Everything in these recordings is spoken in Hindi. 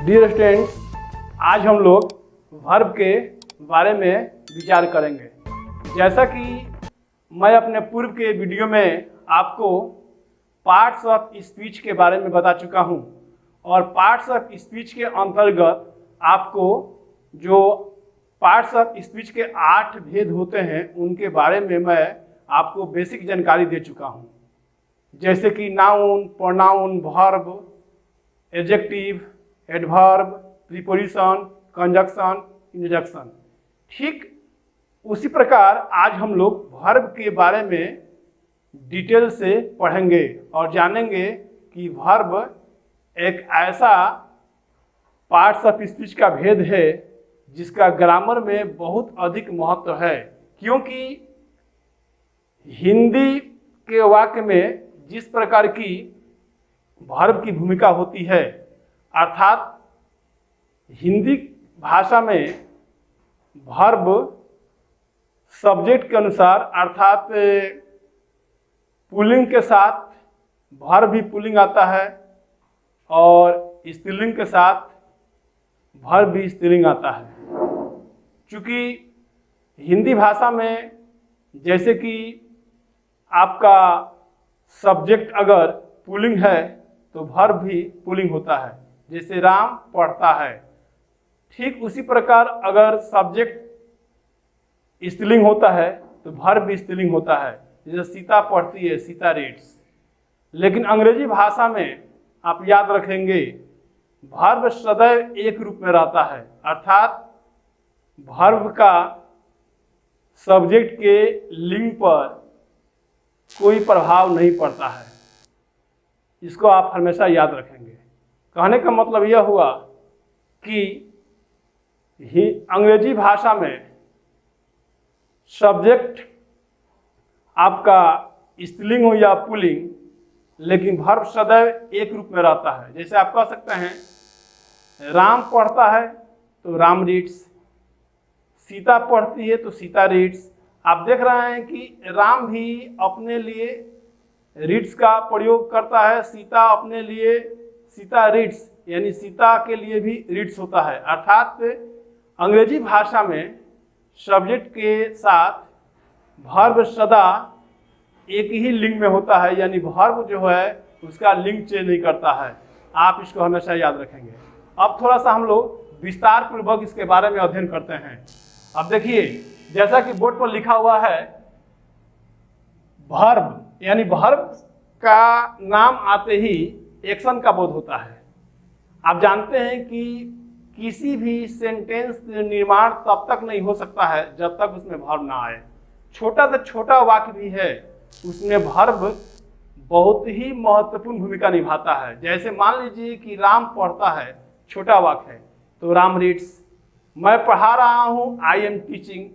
डियर स्टूडेंट्स, आज हम लोग वर्ब के बारे में विचार करेंगे। जैसा कि मैं अपने पूर्व के वीडियो में आपको पार्ट्स ऑफ स्पीच के बारे में बता चुका हूं और पार्ट्स ऑफ स्पीच के अंतर्गत आपको जो पार्ट्स ऑफ स्पीच के 8 भेद होते हैं उनके बारे में मैं आपको बेसिक जानकारी दे चुका हूं, जैसे कि noun, pronoun, verb, adjective, adverb, preposition, conjunction, injunction. ठीक उसी प्रकार आज हम लोग वर्ब के बारे में डिटेल से पढ़ेंगे और जानेंगे कि वर्ब एक ऐसा पार्ट्स ऑफ स्पीच का भेद है जिसका ग्रामर में बहुत अधिक महत्व है, क्योंकि हिंदी के वाक्य में जिस प्रकार की वर्ब की भूमिका होती है, अर्थात हिंदी भाषा में वर्ब सब्जेक्ट के अनुसार अर्थात पुल्लिंग के साथ वर्ब भी पुल्लिंग आता है और स्त्रीलिंग के साथ वर्ब भी स्त्रीलिंग आता है। चूँकि हिंदी भाषा में जैसे कि आपका सब्जेक्ट अगर पुल्लिंग है तो वर्ब भी पुल्लिंग होता है, जैसे राम पढ़ता है। ठीक उसी प्रकार अगर सब्जेक्ट स्त्रीलिंग होता है तो वर्ब भी स्त्रीलिंग होता है, जैसे सीता पढ़ती है, सीता रीड्स। लेकिन अंग्रेजी भाषा में आप याद रखेंगे वर्ब सदैव एक रूप में रहता है, अर्थात वर्ब का सब्जेक्ट के लिंग पर कोई प्रभाव नहीं पड़ता है। इसको आप हमेशा याद रखेंगे। कहने का मतलब यह हुआ कि अंग्रेजी भाषा में सब्जेक्ट आपका स्त्रीलिंग हो या पुल्लिंग, लेकिन वर्ब सदैव एक रूप में रहता है। जैसे आप कह सकते हैं राम पढ़ता है तो राम रीड्स, सीता पढ़ती है तो सीता रीड्स। आप देख रहे हैं कि राम भी अपने लिए रीड्स का प्रयोग करता है, सीता अपने लिए सीता रीड्स, यानी सीता के लिए भी रीड्स होता है। अर्थात अंग्रेजी भाषा में सब्जेक्ट के साथ वर्ब सदा एक ही लिंग में होता है, यानी वर्ब जो है उसका लिंग चेंज नहीं करता है। आप इसको हमेशा याद रखेंगे। अब थोड़ा सा हम लोग विस्तार पूर्वक इसके बारे में अध्ययन करते हैं। अब देखिए, जैसा कि बोर्ड पर लिखा हुआ है वर्ब, यानी वर्ब का नाम आते ही एक्शन का बोध होता है। आप जानते हैं कि किसी भी सेंटेंस निर्माण तब तक नहीं हो सकता है जब तक उसमें वर्ब ना आए। छोटा से छोटा वाक्य भी है उसमें वर्ब बहुत ही महत्वपूर्ण भूमिका निभाता है। जैसे मान लीजिए कि राम पढ़ता है, छोटा वाक्य है तो राम रीड्स। मैं पढ़ा रहा हूँ, आई एम टीचिंग।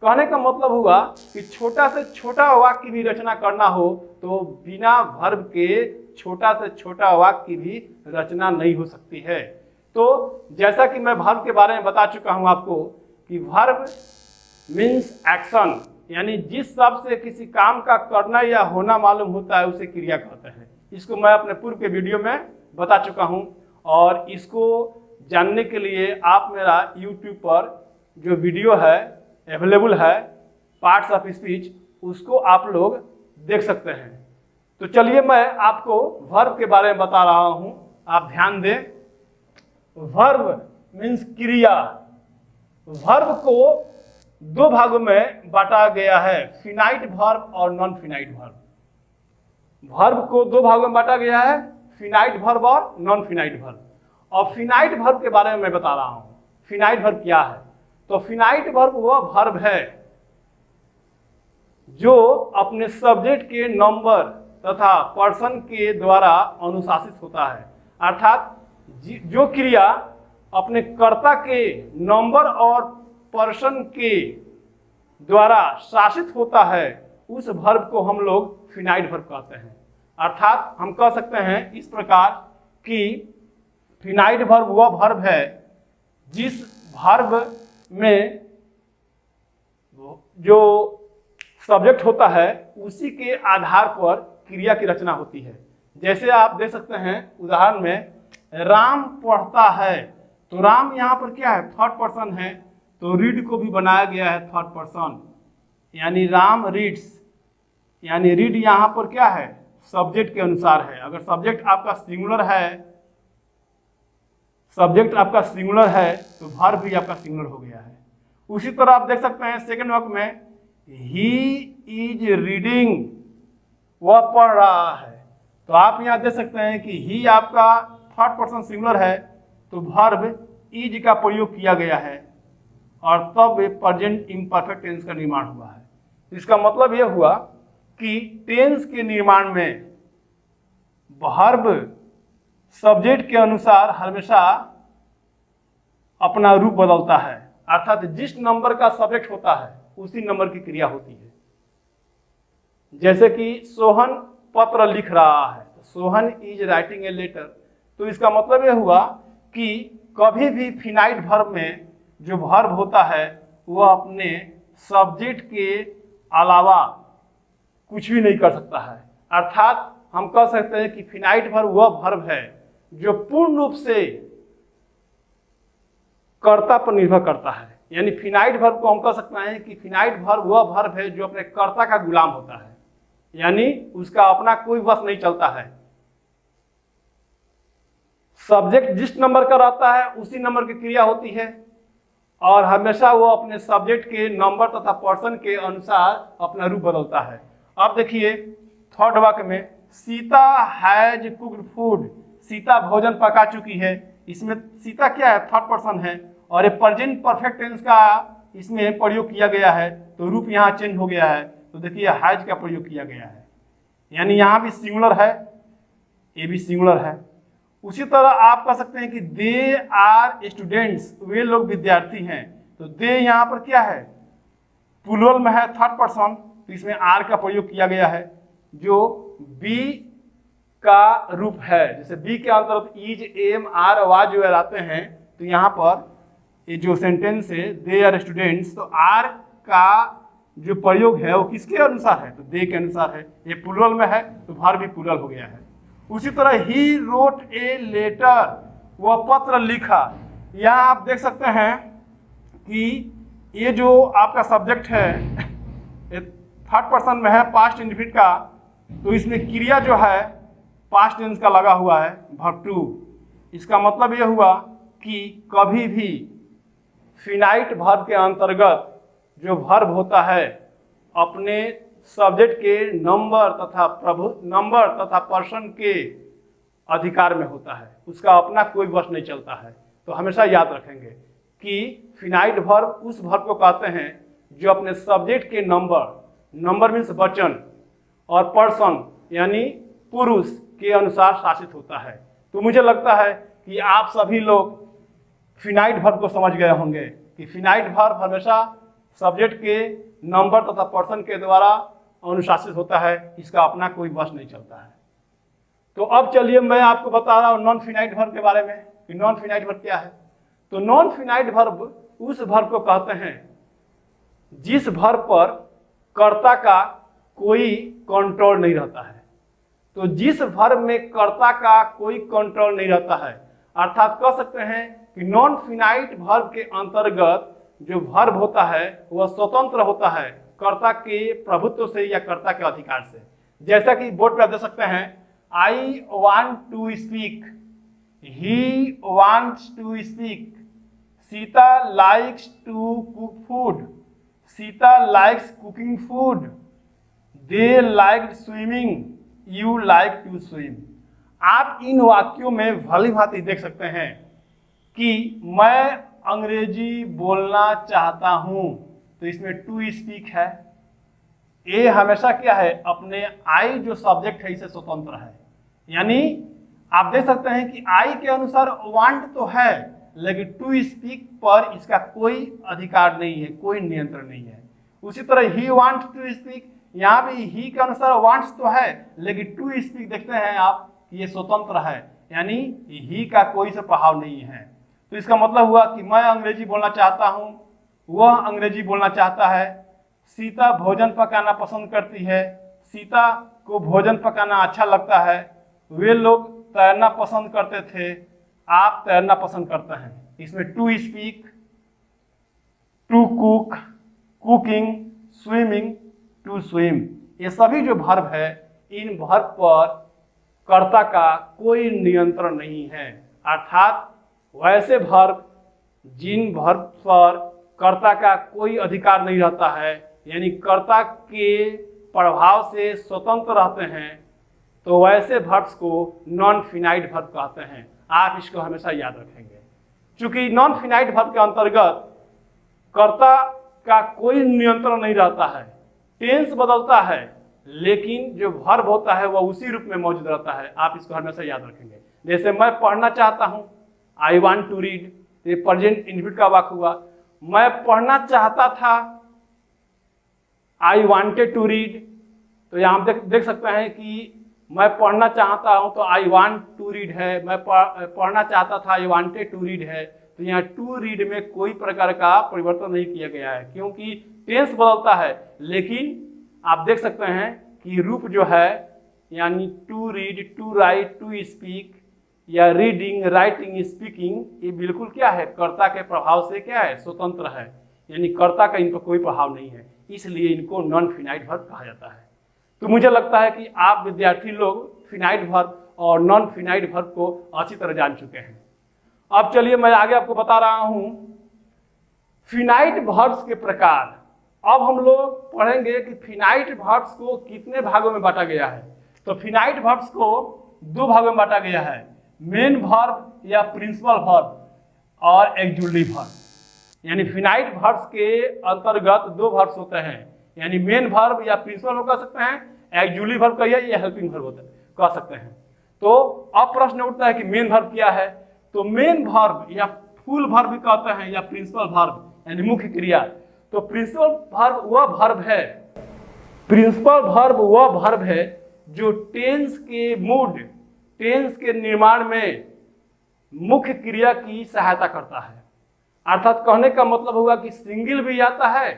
कहने का मतलब हुआ कि छोटा से छोटा वाक्य भी रचना करना हो तो बिना वर्ब के छोटा से छोटा वाक्य की भी रचना नहीं हो सकती है। तो जैसा कि मैं वर्ब के बारे में बता चुका हूं आपको कि वर्ब मीन्स एक्शन, यानी जिस शब्द से किसी काम का करना या होना मालूम होता है उसे क्रिया कहते हैं। इसको मैं अपने पूर्व के वीडियो में बता चुका हूं और इसको जानने के लिए आप मेरा YouTube पर जो वीडियो है अवेलेबल है पार्ट्स ऑफ स्पीच, उसको आप लोग देख सकते हैं। तो चलिए मैं आपको वर्ब के बारे में बता रहा हूं, आप ध्यान दें। वर्ब मीन्स क्रिया। वर्ब को दो भागों में बांटा गया है, फिनाइट वर्ब और नॉन फिनाइट वर्ब। वर्ब को दो भागों में बांटा गया है, फिनाइट वर्ब और नॉन फिनाइट वर्ब। और फिनाइट वर्ब के बारे में मैं बता रहा हूं। फिनाइट वर्ब क्या है? तो फिनाइट वर्ब वह वर्ब है जो अपने सब्जेक्ट के नंबर तथा पर्सन के द्वारा अनुशासित होता है। अर्थात जो क्रिया अपने कर्ता के नंबर और पर्सन के द्वारा शासित होता है उस वर्ब को हम लोग फिनाइट वर्ब कहते हैं। अर्थात हम कह सकते हैं इस प्रकार कि फिनाइट वर्ब वह वर्ब है जिस वर्ब में जो सब्जेक्ट होता है उसी के आधार पर क्रिया की रचना होती है। जैसे आप देख सकते हैं उदाहरण में राम पढ़ता है, तो राम यहाँ पर क्या है, थर्ड पर्सन है, तो रीड को भी बनाया गया है थर्ड पर्सन, यानी राम रीड्स, यानी रीड यहाँ पर क्या है, सब्जेक्ट के अनुसार है। अगर सब्जेक्ट आपका सिंगुलर है, सब्जेक्ट आपका सिंगुलर है तो वर्ब भी आपका सिंगुलर हो गया है। उसी तरह आप देख सकते हैं सेकंड वाक्य में, ही इज रीडिंग, वह पढ़ रहा है। तो आप यहाँ देख सकते हैं कि ही आपका थर्ड पर्सन सिंगुलर है, तो वर्ब इज का प्रयोग किया गया है और तब प्रेजेंट इम्परफेक्ट टेंस का निर्माण हुआ है। इसका मतलब यह हुआ कि टेंस के निर्माण में वर्ब सब्जेक्ट के अनुसार हमेशा अपना रूप बदलता है, अर्थात जिस नंबर का सब्जेक्ट होता है उसी नंबर की क्रिया होती है। जैसे कि सोहन पत्र लिख रहा है, तो Sohan is writing a letter, तो इसका मतलब यह हुआ कि कभी भी फिनाइट वर्ब में जो वर्ब होता है वह अपने सब्जेक्ट के अलावा कुछ भी नहीं कर सकता है। अर्थात हम कह सकते हैं कि फिनाइट वर्ब वह वर्ब है जो पूर्ण रूप से कर्ता पर निर्भर करता है। यानी फिनाइट वर्ब को हम कह सकते हैं कि फिनाइट वर्ब वह वर्ब है जो अपने कर्ता का गुलाम होता है, यानी उसका अपना कोई वश नहीं चलता है। सब्जेक्ट जिस नंबर का रहता है उसी नंबर की क्रिया होती है और हमेशा वो अपने सब्जेक्ट के नंबर तथा पर्सन के अनुसार अपना रूप बदलता है। अब देखिए थर्ड वाक्य में, Sita has cooked food, Sita भोजन पका चुकी है। इसमें सीता क्या है, थर्ड पर्सन है और ये प्रेजेंट परफेक्ट टेंस का इसमें प्रयोग किया गया है, तो रूप यहाँ चेंज हो गया है। तो देखिए हैज का प्रयोग किया गया है, यानी यहाँ भी सिंगुलर है, ये भी सिंगुलर है। उसी तरह आप कह सकते हैं कि दे आर स्टूडेंट्स, वे लोग विद्यार्थी हैं। तो दे यहाँ पर क्या है, प्लूरल में है, थर्ड पर्सन, तो इसमें आर का प्रयोग किया गया है जो बी का रूप है। जैसे बी के अंतर्गत इज, एम, आर, वाज जो आते हैं, तो यहाँ पर ये जो सेंटेंस है दे आर स्टूडेंट्स, तो आर का जो प्रयोग है वो किसके अनुसार है, तो दे के अनुसार है। ये प्लूरल में है तो वर्ब भी प्लूरल हो गया है। उसी तरह ही रोट ए लेटर, वह पत्र लिखा। यहाँ आप देख सकते हैं कि ये जो आपका सब्जेक्ट है थर्ड पर्सन में है, पास्ट इंडेफिनिट का, तो इसमें क्रिया जो है पास्ट टेंस का लगा हुआ है, वर्ब टू। इसका मतलब ये हुआ कि कभी भी फिनाइट वर्ब के अंतर्गत जो वर्ब होता है अपने सब्जेक्ट के नंबर तथा पर्सन के अधिकार में होता है, उसका अपना कोई वश नहीं चलता है। तो हमेशा याद रखेंगे कि फिनाइट वर्ब उस वर्ब को कहते हैं जो अपने सब्जेक्ट के नंबर मीन्स वचन और पर्सन यानी पुरुष के अनुसार शासित होता है। तो मुझे लगता है कि आप सभी लोग फिनाइट वर्ब को समझ गए होंगे कि फिनाइट वर्ब हमेशा सब्जेक्ट के नंबर तथा पर्सन के द्वारा अनुशासित होता है, इसका अपना कोई वश नहीं चलता है। तो अब चलिए मैं आपको बता रहा हूँ नॉन फिनाइट वर्ब के बारे में कि नॉन फिनाइट वर्ब क्या है। तो नॉन फिनाइट वर्ब उस वर्ब को कहते हैं जिस वर्ब पर कर्ता का कोई कंट्रोल नहीं रहता है। तो जिस वर्ब में कर्ता का कोई कंट्रोल नहीं रहता है, अर्थात कह सकते हैं कि नॉन फिनाइट वर्ब के अंतर्गत जो वर्ब होता है वह स्वतंत्र होता है कर्ता के प्रभुत्व से या कर्ता के अधिकार से। जैसा कि बोर्ड पर देख सकते हैं, I want to speak, he wants to speak, Sita likes to cook food, Sita likes cooking food, they like swimming, you like to swim. आप इन वाक्यों में भली भांति देख सकते हैं कि मैं अंग्रेजी बोलना चाहता हूं, तो इसमें टू स्पीक है। ए हमेशा क्या है, अपने आई जो सब्जेक्ट है इसे स्वतंत्र है। यानी आप देख सकते हैं कि आई के अनुसार वांट तो है लेकिन टू स्पीक पर इसका कोई अधिकार नहीं है, कोई नियंत्रण नहीं है। उसी तरह ही वांट टू स्पीक, यहाँ भी ही के अनुसार वांट्स तो है लेकिन टू स्पीक देखते हैं आप कि ये स्वतंत्र है, यानी ही का कोई से प्रभाव नहीं है। तो इसका मतलब हुआ कि मैं अंग्रेजी बोलना चाहता हूं, वह अंग्रेजी बोलना चाहता है। सीता भोजन पकाना पसंद करती है, सीता को भोजन पकाना अच्छा लगता है। वे लोग तैरना पसंद करते थे, आप तैरना पसंद करते हैं। इसमें to speak, to cook, cooking, swimming, to swim, ये सभी जो वर्ब है इन वर्ब पर कर्ता का कोई नियंत्रण नहीं है। अर्थात वैसे वर्ब जिन वर्ब पर कर्ता का कोई अधिकार नहीं रहता है, यानी कर्ता के प्रभाव से स्वतंत्र रहते हैं, तो वैसे वर्ब्स को नॉन फिनाइट वर्ब कहते हैं। आप इसको हमेशा याद रखेंगे। चूंकि नॉन फिनाइट वर्ब के अंतर्गत कर्ता का कोई नियंत्रण नहीं रहता है, टेंस बदलता है, लेकिन जो वर्ब होता है वह उसी रूप में मौजूद रहता है। आप इसको हमेशा याद रखेंगे। जैसे मैं पढ़ना चाहता हूं, आई वांट टू रीड, ये प्रेजेंट इंडेफिनिट का वाक्य हुआ। मैं पढ़ना चाहता था, आई वांटेड टू रीड, तो यहाँ देख सकते हैं कि मैं पढ़ना चाहता हूं तो आई वांट टू रीड है, मैं पढ़ना चाहता था आई वांटेड टू रीड है। तो यहाँ टू रीड में कोई प्रकार का परिवर्तन नहीं किया गया है, क्योंकि टेंस बदलता है, लेकिन आप देख सकते हैं कि रूप जो है यानी to read, to write, to speak या रीडिंग, राइटिंग, स्पीकिंग, ये बिल्कुल क्या है, कर्ता के प्रभाव से क्या है, स्वतंत्र है, यानी कर्ता का इन पर कोई प्रभाव नहीं है, इसलिए इनको नॉन फिनाइट वर्ब कहा जाता है। तो मुझे लगता है कि आप विद्यार्थी लोग फिनाइट वर्ब और नॉन फिनाइट वर्ब को अच्छी तरह जान चुके हैं। अब चलिए मैं आगे आपको बता रहा हूं फिनाइट वर्ब्स के प्रकार। अब हम लोग पढ़ेंगे कि फिनाइट वर्ब्स को कितने भागों में बांटा गया है। तो फिनाइट वर्ब्स को दो भागों में बांटा गया है, मेन वर्ब या प्रिंसिपल वर्ब और एक्जुलेटिव वर्ब। यानी फिनाइट वर्ब्स के अंतर्गत दो वर्ब्स होते हैं, यानी मेन वर्ब या प्रिंसिपल वर्ब कह सकते हैं, एक्जुलेटिव वर्ब कहिए या हेल्पिंग वर्ब होता है कह सकते हैं। तो अब प्रश्न उठता है कि मेन वर्ब क्या है। तो मेन वर्ब या फुल वर्ब भी कहते हैं या प्रिंसिपल वर्ब यानी मुख्य क्रिया। तो प्रिंसिपल वर्ब वह वर्ब है, प्रिंसिपल वर्ब वह वर्ब है जो टेंस के मूड, टेंस के निर्माण में मुख्य क्रिया की सहायता करता है। अर्थात कहने का मतलब होगा कि सिंगल भी आता है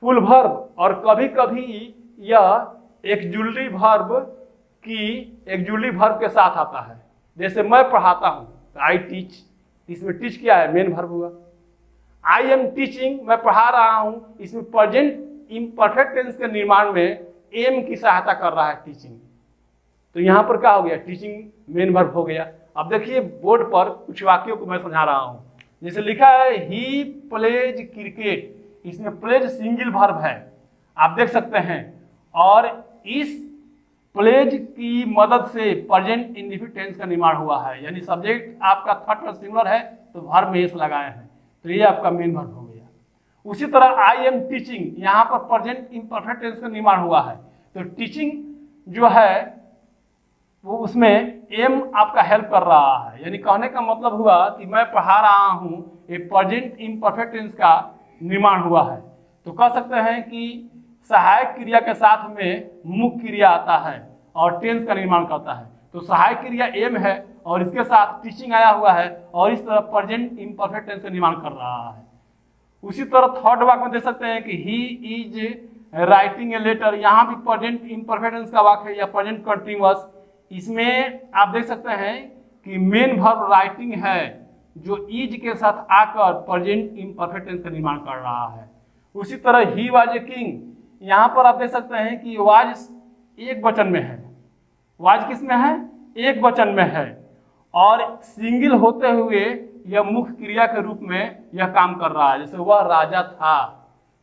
फुल वर्ब और कभी कभी यह एक्जुलेटिव वर्ब की एक्जुलेटिव वर्ब के साथ आता है। जैसे मैं पढ़ाता हूं तो आई टीच, इसमें टीच क्या है, मेन वर्ब हुआ। आई एम टीचिंग, मैं पढ़ा रहा हूं, इसमें प्रेजेंट इम्परफेक्ट टेंस के निर्माण में एम की सहायता कर रहा है टीचिंग। तो यहां पर क्या हो गया, टीचिंग मेन वर्ब हो गया। अब देखिए बोर्ड पर कुछ वाक्यों को मैं समझा रहा हूं। जैसे लिखा है ही प्लेज क्रिकेट, इसमें प्लेज सिंगल वर्ब है, आप देख सकते हैं, और इस प्लेज की मदद से प्रेजेंट इंडेफिनिट टेंस का निर्माण हुआ है, यानी सब्जेक्ट आपका थर्ड पर्सन सिंगुलर है तो वर्ब में एस लगाए हैं, तो ये आपका मेन वर्ब हो गया। उसी तरह आई एम टीचिंग, यहाँ पर प्रेजेंट इम्परफेक्ट टेंस का निर्माण हुआ है, तो टीचिंग जो है वो उसमें एम आपका हेल्प कर रहा है, यानी कहने का मतलब हुआ कि मैं पढ़ा रहा हूँ, ये प्रेजेंट इम्परफेक्ट टेंस का निर्माण हुआ है। तो कह सकते हैं कि सहायक क्रिया के साथ में मुख्य क्रिया आता है और टेंस का निर्माण करता है। तो सहायक क्रिया एम है और इसके साथ टीचिंग आया हुआ है और इस तरह प्रेजेंट इम्परफेक्ट टेंस का निर्माण कर रहा है। उसी तरह थर्ड वाक्य में देख सकते हैं कि he is writing a letter, यहाँ भी प्रेजेंट इम्परफेक्ट टेंस का वाक्य है या प्रेजेंट कंटीन्यूअस। इसमें आप देख सकते हैं कि मेन वर्ब राइटिंग है जो इज के साथ आकर प्रेजेंट इम्परफेक्ट टेंस का निर्माण कर रहा है। उसी तरह ही वाज ए किंग, यहाँ पर आप देख सकते हैं कि वाज एक वचन में है, वाज किस में है, एक वचन में है, और सिंगल होते हुए यह मुख्य क्रिया के रूप में यह काम कर रहा है। जैसे वह राजा था,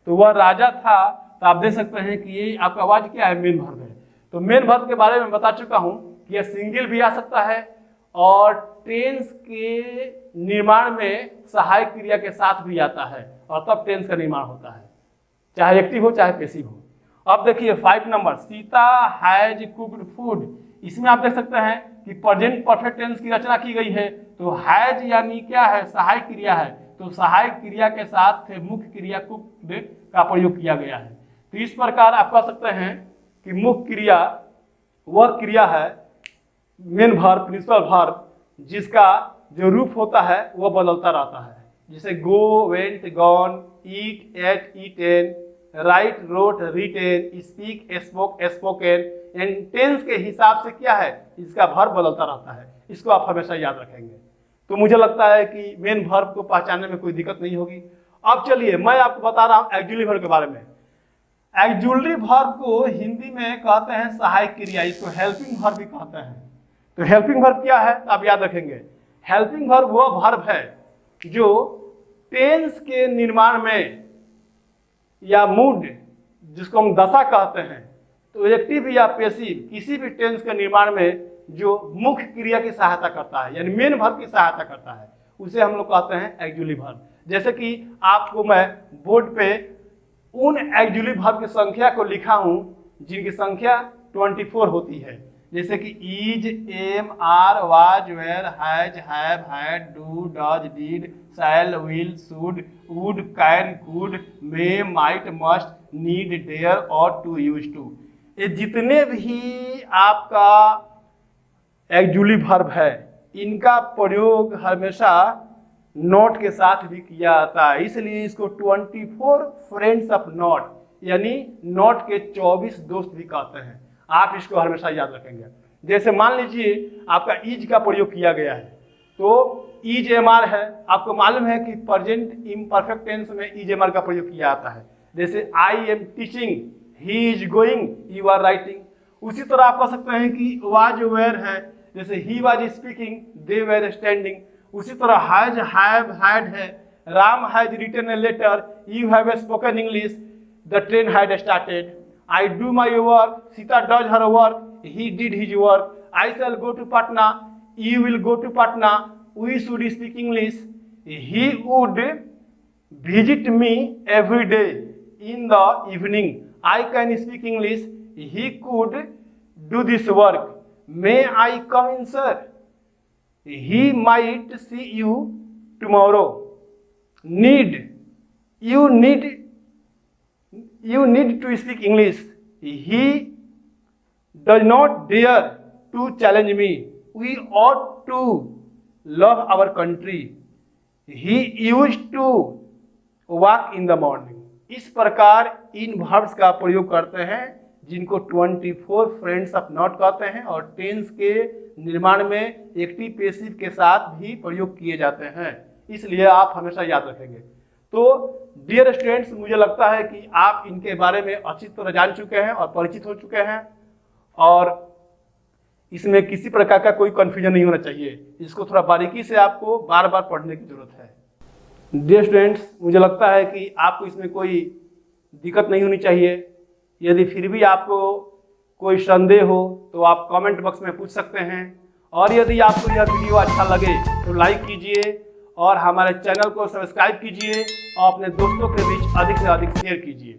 तो वह राजा था, तो आप देख सकते हैं कि ये आपका वाज क्या है, मेन वर्ब है। तो मेन वर्ब के बारे में बता चुका हूं कि यह सिंगल भी आ सकता है और टेंस के निर्माण में सहायक क्रिया के साथ भी आता है और तब टेंस का निर्माण होता है, चाहे एक्टिव हो चाहे पैसिव हो। अब देखिए 5 number, Sita has cooked food, इसमें आप देख सकते हैं कि प्रेजेंट परफेक्ट टेंस की रचना की गई है। तो हैज यानी क्या है, सहायक क्रिया है, तो सहायक क्रिया के साथ मुख्य क्रिया कुक्ड का प्रयोग किया गया है। तो इस प्रकार आप कह सकते हैं कि मुख्य क्रिया वह क्रिया है, मेन वर्ब, प्रिंसिपल वर्ब, जिसका जो रूप होता है वह बदलता रहता है। जैसे go, went, gone, eat, ate, eaten, write, wrote, written, speak, spoke, spoken. Tense के हिसाब से क्या है, इसका वर्ब बदलता रहता है, इसको आप हमेशा याद रखेंगे। तो मुझे लगता है कि मेन वर्ब को पहचानने में कोई दिक्कत नहीं होगी। अब चलिए मैं आपको बता रहा हूँ एक्जुअली वर्ब के बारे में। एक्जुअली वर्ब को हिंदी में कहते हैं सहायक क्रिया, इसको हेल्पिंग वर्ब भी कहते हैं। तो हेल्पिंग वर्ब क्या है आप याद रखेंगे। हेल्पिंग वर्ब वो वर्ब है जो टेंस के निर्माण में या मूड जिसको हम दशा कहते हैं, तो एक्टिव या पैसिव किसी भी टेंस के निर्माण में जो मुख्य क्रिया की सहायता करता है यानी मेन वर्ब की सहायता करता है उसे हम लोग कहते हैं एक्जुअली वर्ब। जैसे कि आपको मैं बोर्ड पे उन एक्जुअली वर्ब की संख्या को लिखा हूं जिनकी संख्या 24 होती है, जैसे कि is, am, are, was, were, has, have, had, do, does, did, shall, will, should, would, can, could, may, might, must, need, dare और टू, यूज टू। ये जितने भी आपका एक्जुअली वर्ब है इनका प्रयोग हमेशा नॉट के साथ भी किया जाता है, इसलिए इसको 24 फ्रेंड्स ऑफ नॉट यानी नॉट के 24 दोस्त भी कहते हैं। आप इसको हमेशा याद रखेंगे। जैसे मान लीजिए आपका इज का प्रयोग किया गया है, तो इज एम आर है। आपको मालूम है कि प्रेजेंट इम्परफेक्ट टेंस में इज एम आर का प्रयोग किया जाता है। जैसे I am teaching, he is going, you are writing. उसी तरह आप कह सकते हैं कि वाज वेयर है, जैसे he was speaking, they were standing. उसी तरह हैज, हैव, हैड है। Ram has written a letter, you have spoken English, the train had started. I do my work, Sita does her work, he did his work. I shall go to Patna, you will go to Patna, we should speak English. He would visit me every day in the evening. I can speak English. He could do this work. May I come in, sir? He might see you tomorrow. You need to speak English. He does not dare to challenge me. We ought to love our country. He used to walk in the morning. इस प्रकार इन वर्ब्स का प्रयोग करते हैं जिनको 24 फ्रेंड्स ऑफ नॉट कहते हैं और टेंस के निर्माण में एक्टिव पैसिव के साथ भी प्रयोग किए जाते हैं, इसलिए आप हमेशा याद रखेंगे। तो डियर स्टूडेंट्स, मुझे लगता है कि आप इनके बारे में अच्छी तरह जान चुके हैं और परिचित हो चुके हैं और इसमें किसी प्रकार का कोई कंफ्यूजन नहीं होना चाहिए। इसको थोड़ा बारीकी से आपको बार बार पढ़ने की जरूरत है। डियर स्टूडेंट्स, मुझे लगता है कि आपको इसमें कोई दिक्कत नहीं होनी चाहिए। यदि फिर भी आपको कोई संदेह हो तो आप कमेंट बॉक्स में पूछ सकते हैं और यदि आपको यह वीडियो अच्छा लगे तो लाइक कीजिए और हमारे चैनल को सब्सक्राइब कीजिए और अपने दोस्तों के बीच अधिक से अधिक शेयर कीजिए।